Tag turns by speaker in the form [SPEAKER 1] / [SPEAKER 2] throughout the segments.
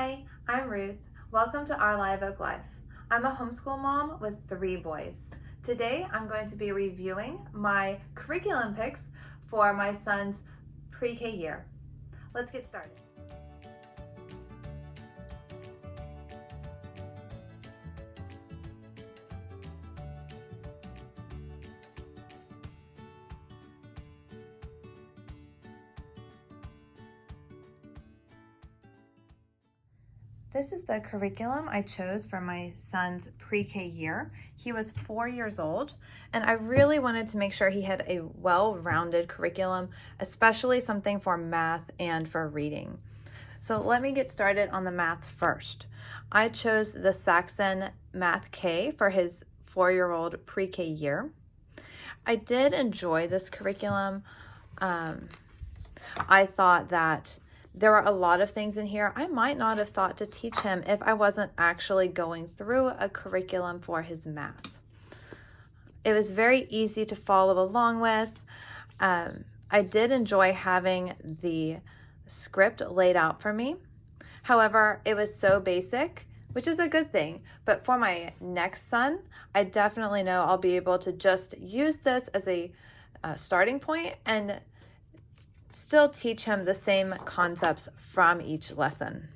[SPEAKER 1] Hi, I'm Ruth. Welcome to Our Live Oak Life. I'm a homeschool mom with 3 boys. Today I'm going to be reviewing my curriculum picks for my son's pre-K year. Let's get started. This is the curriculum I chose for my son's pre-K year. He was 4 years old, and I really wanted to make sure he had a well-rounded curriculum, especially something for math and for reading. So let me get started on the math first. I chose the Saxon Math K for his 4-year-old pre-K year. I did enjoy this curriculum. I thought that there were a lot of things in here I might not have thought to teach him if I wasn't actually going through a curriculum for his math. It was very easy to follow along with. I did enjoy having the script laid out for me. However, it was so basic, which is a good thing. But for my next son, I definitely know I'll be able to just use this as a starting point and still teach him the same concepts from each lesson.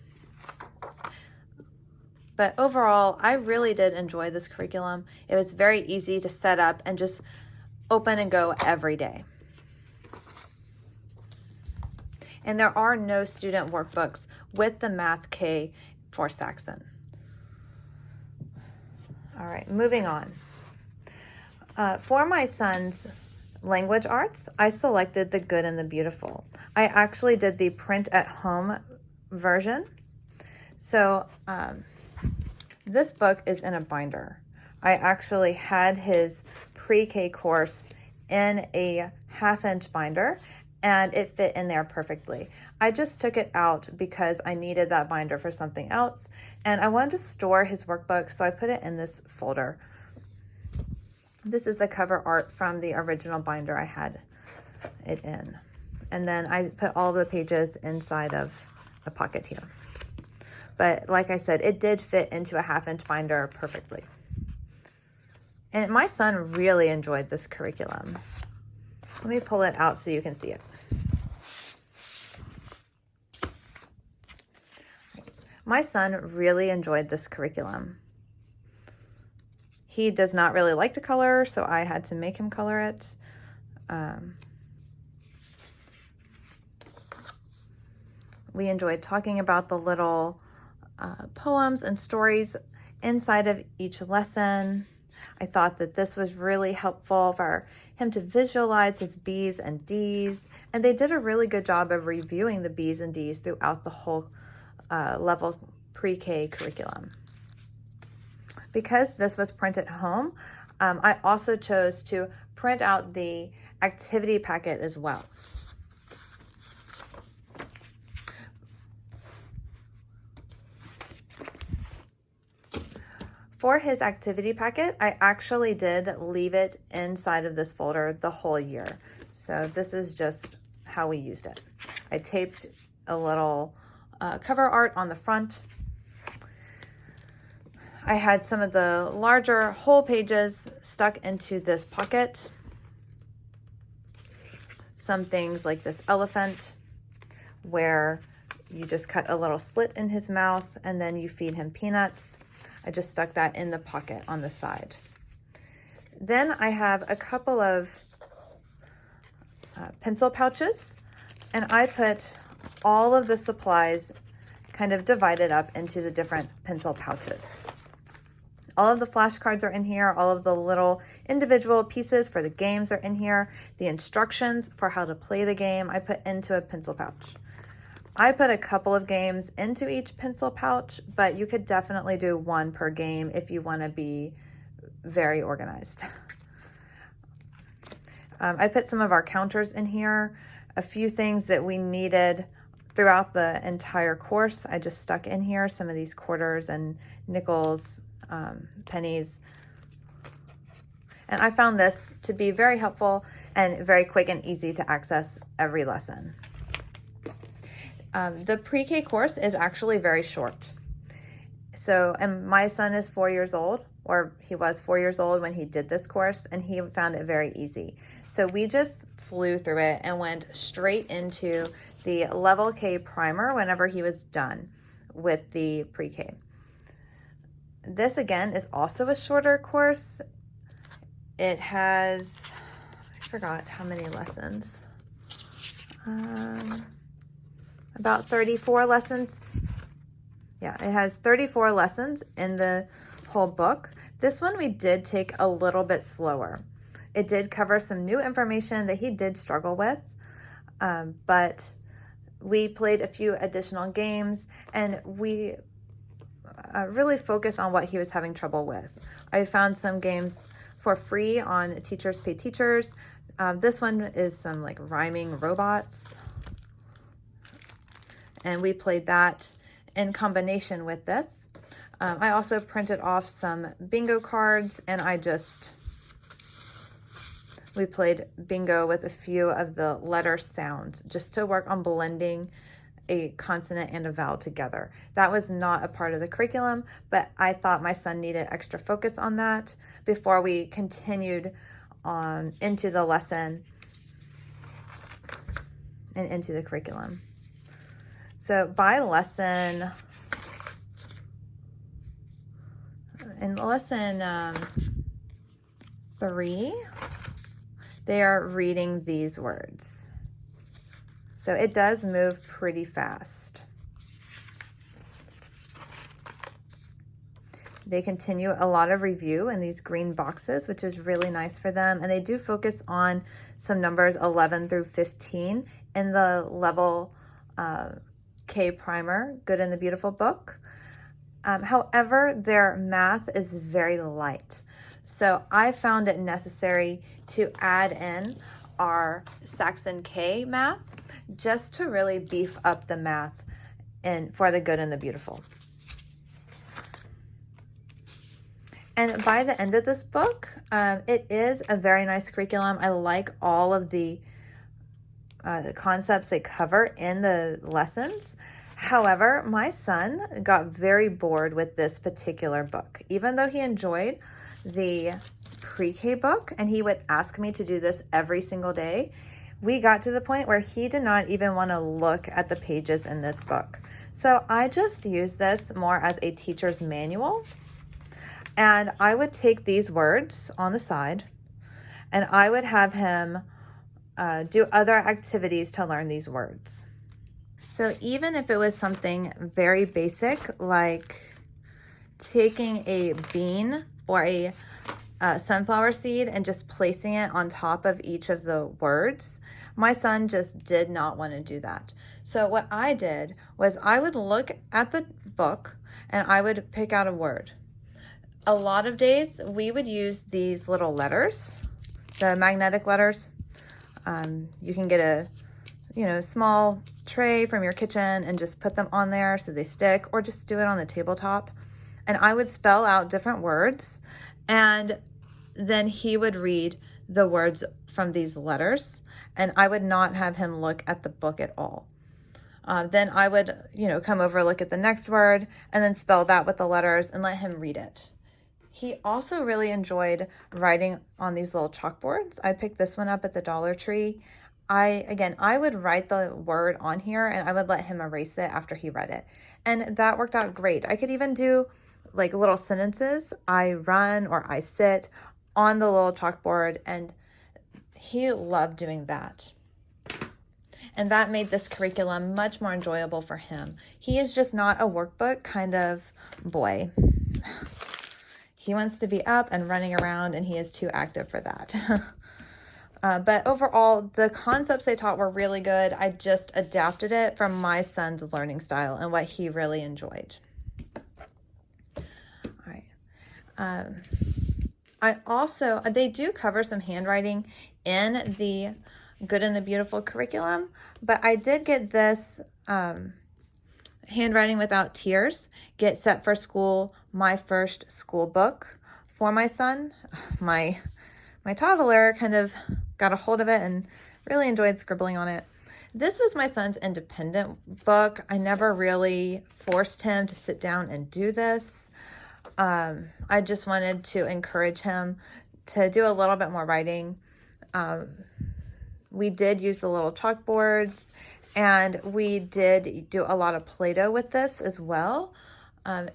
[SPEAKER 1] But overall, I really did enjoy this curriculum. It was very easy to set up and just open and go every day. And there are no student workbooks with the Math K for Saxon. All right, moving on. For my son's language arts, I selected The Good and the Beautiful. I actually did the print at home version. So this book is in a binder. I actually had his pre-K course in a 1/2-inch binder, and it fit in there perfectly. I just took it out because I needed that binder for something else, and I wanted to store his workbook, so I put it in this folder. This is the cover art from the original binder I had it in. And then I put all the pages inside of a pocket here. But like I said, it did fit into a 1/2-inch binder perfectly. And my son really enjoyed this curriculum. Let me pull it out so you can see it. My son really enjoyed this curriculum. He does not really like to color, so I had to make him color it. We enjoyed talking about the little poems and stories inside of each lesson. I thought that this was really helpful for him to visualize his B's and D's, and they did a really good job of reviewing the B's and D's throughout the whole level pre-K curriculum. Because this was print at home, I also chose to print out the activity packet as well. For his activity packet, I actually did leave it inside of this folder the whole year. So this is just how we used it. I taped a little cover art on the front. I had some of the larger whole pages stuck into this pocket. Some things like this elephant, where you just cut a little slit in his mouth and then you feed him peanuts. I just stuck that in the pocket on the side. Then I have a couple of pencil pouches, and I put all of the supplies kind of divided up into the different pencil pouches. All of the flashcards are in here. All of the little individual pieces for the games are in here. The instructions for how to play the game I put into a pencil pouch. I put a couple of games into each pencil pouch, but you could definitely do 1 per game if you want to be very organized. I put some of our counters in here, a few things that we needed throughout the entire course. I just stuck in here some of these quarters and nickels, pennies. And I found this to be very helpful and very quick and easy to access every lesson. The pre-K course is actually very short. So, and my son is 4 years old, or he was 4 years old when he did this course, and he found it very easy. So we just flew through it and went straight into the level K primer whenever he was done with the pre-K. This again is also a shorter course. It has, I forgot how many lessons, about 34 lessons. Yeah, it has 34 lessons in the whole book. This one we did take a little bit slower. It did cover some new information that he did struggle with, but we played a few additional games, and we really focused on what he was having trouble with. I found some games for free on Teachers Pay Teachers. This one is some like rhyming robots, and we played that in combination with this. I also printed off some bingo cards, and we played bingo with a few of the letter sounds just to work on blending a consonant and a vowel together. That was not a part of the curriculum, but I thought my son needed extra focus on that before we continued on into the lesson and into the curriculum. So by lesson, in lesson 3, they are reading these words. So it does move pretty fast. They continue a lot of review in these green boxes, which is really nice for them. And they do focus on some numbers 11 through 15 in the level K primer, Good and the Beautiful book. However, their math is very light. So I found it necessary to add in our Saxon K math just to really beef up the math for the Good and the Beautiful. And by the end of this book, it is a very nice curriculum. I like all of the concepts they cover in the lessons. However, my son got very bored with this particular book. Even though he enjoyed the pre-K book and he would ask me to do this every single day, we got to the point where he did not even want to look at the pages in this book. So I just used this more as a teacher's manual, and I would take these words on the side and I would have him do other activities to learn these words. So even if it was something very basic, like taking a bean or a sunflower seed and just placing it on top of each of the words, my son just did not want to do that. So what I did was I would look at the book and I would pick out a word. A lot of days we would use these little letters, the magnetic letters. You can get a small tray from your kitchen and just put them on there so they stick, or just do it on the tabletop. And I would spell out different words, and then he would read the words from these letters, and I would not have him look at the book at all. Then I would, come over, look at the next word, and then spell that with the letters and let him read it. He also really enjoyed writing on these little chalkboards. I picked this one up at the Dollar Tree. I would write the word on here and I would let him erase it after he read it. And that worked out great. I could even do like little sentences. I run or I sit on the little chalkboard, and he loved doing that. And that made this curriculum much more enjoyable for him. He is just not a workbook kind of boy. He wants to be up and running around, and he is too active for that. But overall, the concepts they taught were really good. I just adapted it from my son's learning style and what he really enjoyed. All right. They do cover some handwriting in the Good and the Beautiful curriculum, but I did get this Handwriting Without Tears, Get Set for School, my first school book for my son. My toddler kind of got a hold of it and really enjoyed scribbling on it. This was my son's independent book. I never really forced him to sit down and do this. I just wanted to encourage him to do a little bit more writing. We did use the little chalkboards, and we did do a lot of Play-Doh with this as well.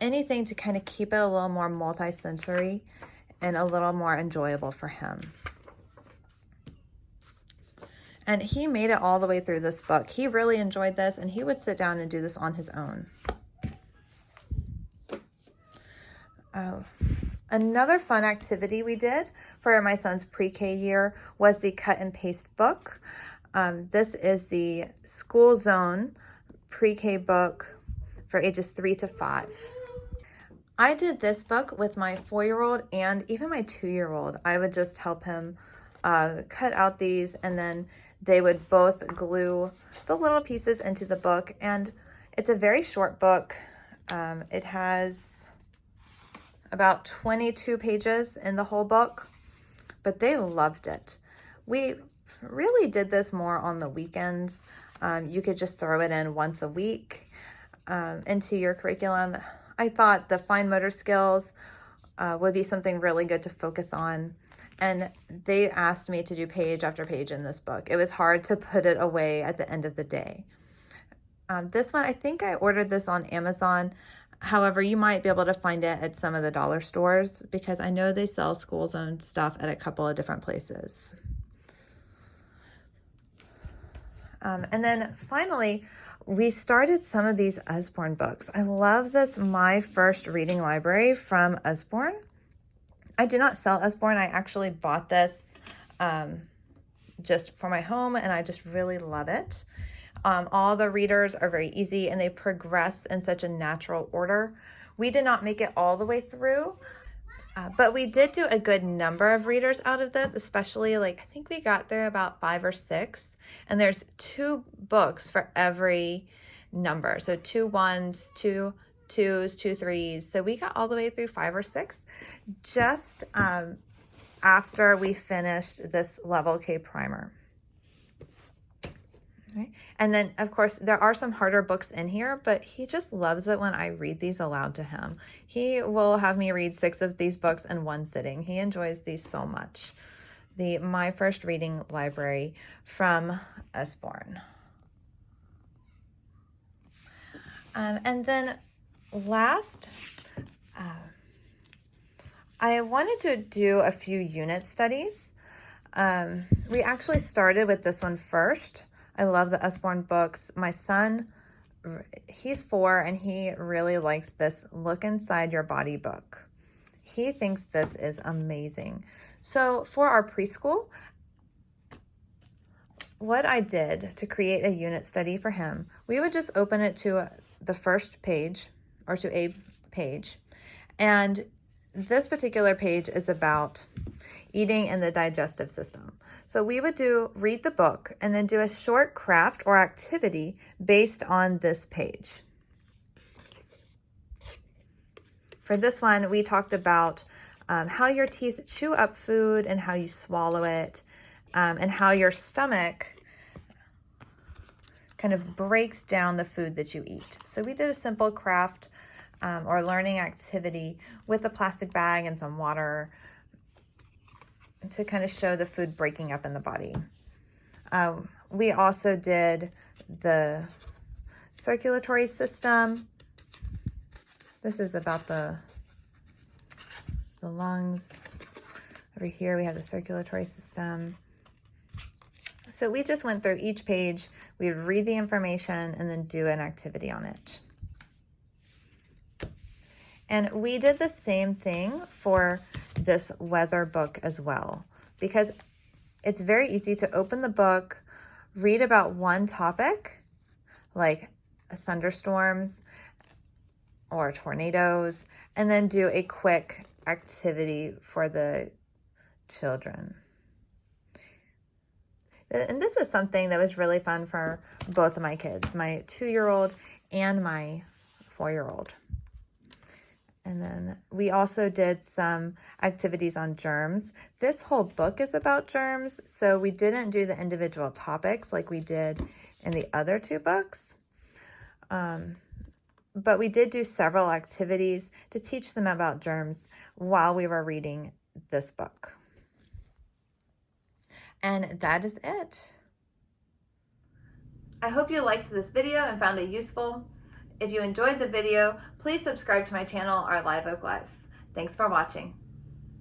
[SPEAKER 1] Anything to kind of keep it a little more multi-sensory and a little more enjoyable for him. And he made it all the way through this book. He really enjoyed this, and he would sit down and do this on his own. Another fun activity we did for my son's pre-K year was the cut and paste book. This is the School Zone pre-K book for ages 3 to 5. I did this book with my 4-year-old and even my 2-year-old. I would just help him cut out these, and then they would both glue the little pieces into the book. And it's a very short book. It has about 22 pages in the whole book, but they loved it. We really did this more on the weekends. You could just throw it in once a week into your curriculum. I thought the fine motor skills would be something really good to focus on. And they asked me to do page after page in this book. It was hard to put it away at the end of the day. This one, I think I ordered this on Amazon. However, you might be able to find it at some of the dollar stores, because I know they sell School Zone stuff at a couple of different places. And then finally, we started some of these Usborne books. I love this My First Reading Library from Usborne. I do not sell Usborne. I actually bought this just for my home, and I just really love it. All the readers are very easy, and they progress in such a natural order. We did not make it all the way through, but we did do a good number of readers out of this, especially I think we got through about 5 or 6, and there's 2 books for every number. So 2 1s, 2 2s, 2 3s. So we got all the way through 5 or 6 just after we finished this Level K primer. Okay. And then, of course, there are some harder books in here, but he just loves it when I read these aloud to him. He will have me read 6 of these books in one sitting. He enjoys these so much. The My First Reading Library from Usborne. And then last, I wanted to do a few unit studies. We actually started with this one first. I love the Usborne books. My son, he's 4, and he really likes this Look Inside Your Body book. He thinks this is amazing. So for our preschool, what I did to create a unit study for him, we would just open it to the first page, or to a page, and this particular page is about eating in the digestive system. So we would read the book and then do a short craft or activity based on this page. For this one, we talked about how your teeth chew up food and how you swallow it, and how your stomach kind of breaks down the food that you eat. So we did a simple craft or learning activity with a plastic bag and some water to kind of show the food breaking up in the body. We also did the circulatory system. This is about the lungs. Over here we have the circulatory system. So we just went through each page. We would read the information and then do an activity on it. And we did the same thing for this weather book as well, because it's very easy to open the book, read about one topic, like thunderstorms or tornadoes, and then do a quick activity for the children. And this is something that was really fun for both of my kids, my 2-year-old and my 4-year-old. And then we also did some activities on germs. This whole book is about germs, so we didn't do the individual topics like we did in the other two books. But we did do several activities to teach them about germs while we were reading this book. And that is it. I hope you liked this video and found it useful. If you enjoyed the video, please subscribe to my channel, Our Live Oak Life. Thanks for watching.